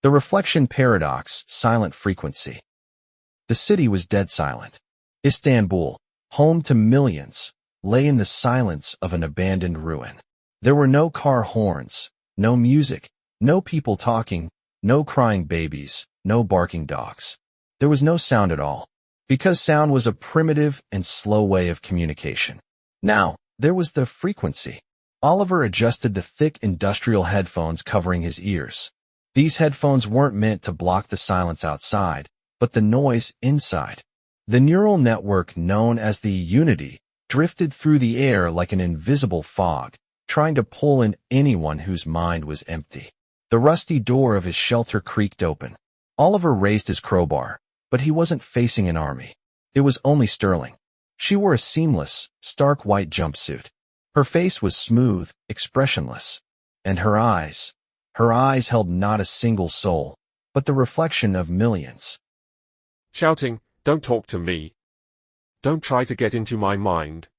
The reflection paradox, silent frequency. The city was dead silent. Istanbul, home to millions, lay in the silence of an abandoned ruin. There were no car horns, no music, no people talking, no crying babies, no barking dogs. There was no sound at all, because sound was a primitive and slow way of communication. Now, there was the frequency. Oliver adjusted the thick industrial headphones covering his ears. These headphones weren't meant to block the silence outside, but the noise inside. The neural network known as the unity drifted through the air like an invisible fog, trying to pull in anyone whose mind was empty. The rusty door of his shelter creaked open. Oliver raised his crowbar, but he wasn't facing an army. It was only Sterling. She wore a seamless, stark white jumpsuit. Her face was smooth, expressionless, and her eyes held not a single soul, but the reflection of millions. Shouting, "Don't talk to me. Don't try to get into my mind."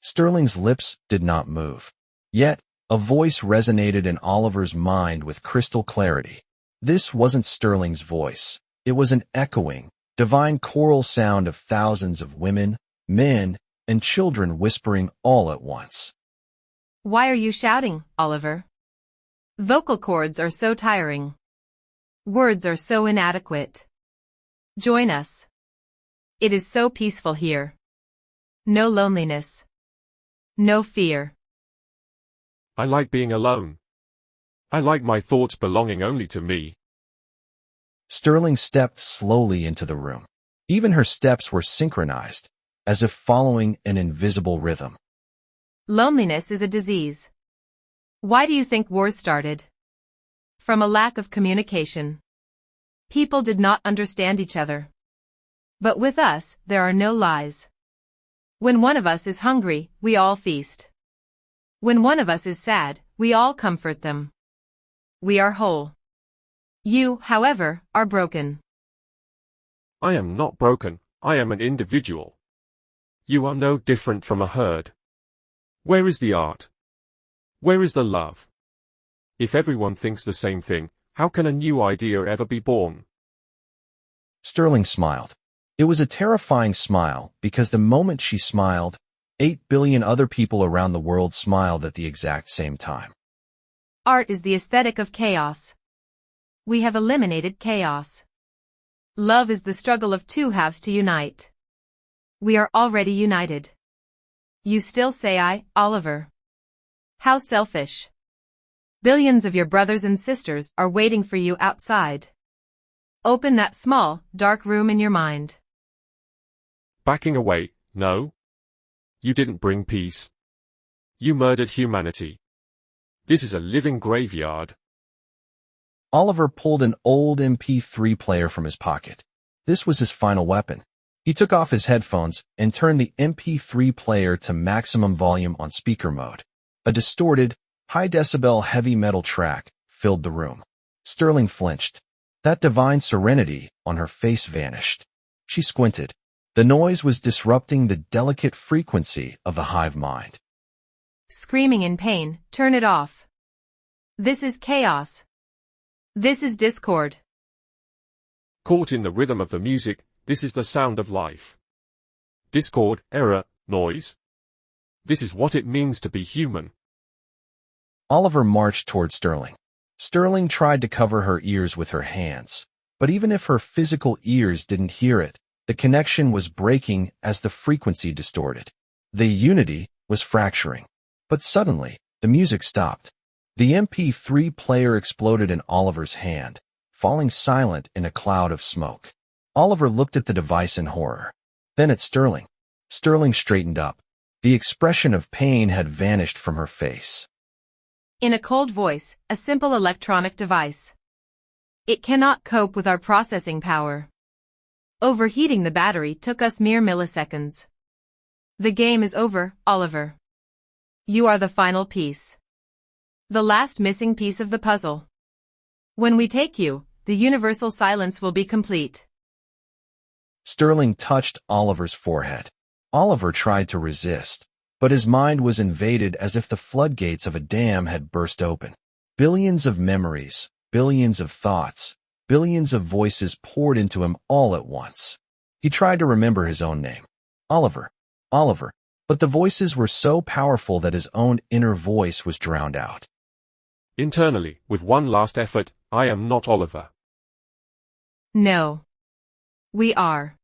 Sterling's lips did not move. Yet, a voice resonated in Oliver's mind with crystal clarity. This wasn't Sterling's voice. It was an echoing, divine choral sound of thousands of women, men, and children whispering all at once. Why are you shouting, Oliver? Vocal cords are so tiring. Words are so inadequate. Join us. It is so peaceful here. No loneliness. No fear. I like being alone. I like my thoughts belonging only to me. Sterling stepped slowly into the room. Even her steps were synchronized, as if following an invisible rhythm. Loneliness is a disease. Why do you think wars started? From a lack of communication. People did not understand each other. But with us, there are no lies. When one of us is hungry, we all feast. When one of us is sad, we all comfort them. We are whole. You, however, are broken. I am not broken, I am an individual. You are no different from a herd. Where is the art? Where is the love? If everyone thinks the same thing, how can a new idea ever be born? Sterling smiled. It was a terrifying smile because the moment she smiled, 8 billion other people around the world smiled at the exact same time. Art is the aesthetic of chaos. We have eliminated chaos. Love is the struggle of two halves to unite. We are already united. You still say I, Oliver. How selfish. Billions of your brothers and sisters are waiting for you outside. Open that small, dark room in your mind. Backing away, no. You didn't bring peace. You murdered humanity. This is a living graveyard. Oliver pulled an old MP3 player from his pocket. This was his final weapon. He took off his headphones and turned the MP3 player to maximum volume on speaker mode. A distorted, high-decibel heavy metal track filled the room. Sterling flinched. That divine serenity on her face vanished. She squinted. The noise was disrupting the delicate frequency of the hive mind. Screaming in pain, turn it off. This is chaos. This is discord. Caught in the rhythm of the music, this is the sound of life. Discord, error, noise. This is what it means to be human. Oliver marched toward Sterling. Sterling tried to cover her ears with her hands, but even if her physical ears didn't hear it, the connection was breaking as the frequency distorted. The unity was fracturing. But suddenly, the music stopped. The MP3 player exploded in Oliver's hand, falling silent in a cloud of smoke. Oliver looked at the device in horror. Then at Sterling. Sterling straightened up. The expression of pain had vanished from her face. In a cold voice, a simple electronic device. It cannot cope with our processing power. Overheating the battery took us mere milliseconds. The game is over, Oliver. You are the final piece. The last missing piece of the puzzle. When we take you, the universal silence will be complete. Sterling touched Oliver's forehead. Oliver tried to resist, but his mind was invaded as if the floodgates of a dam had burst open. Billions of memories, billions of thoughts, billions of voices poured into him all at once. He tried to remember his own name. Oliver. Oliver. But the voices were so powerful that his own inner voice was drowned out. Internally, with one last effort, I am not Oliver. No. We are.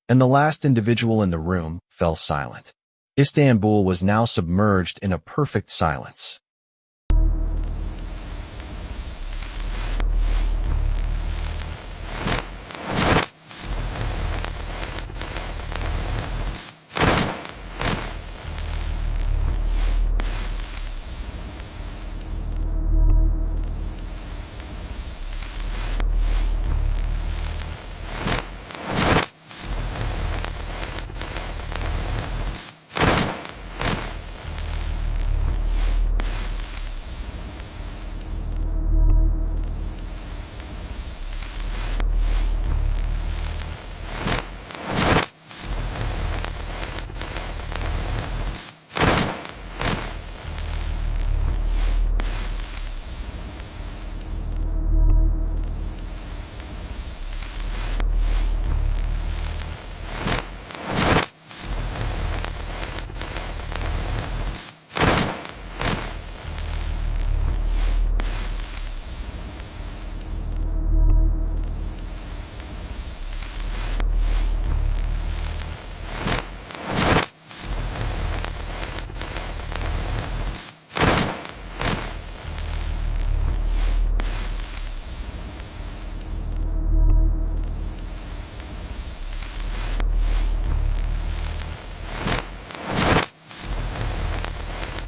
And the last individual in the room fell silent. Istanbul was now submerged in a perfect silence.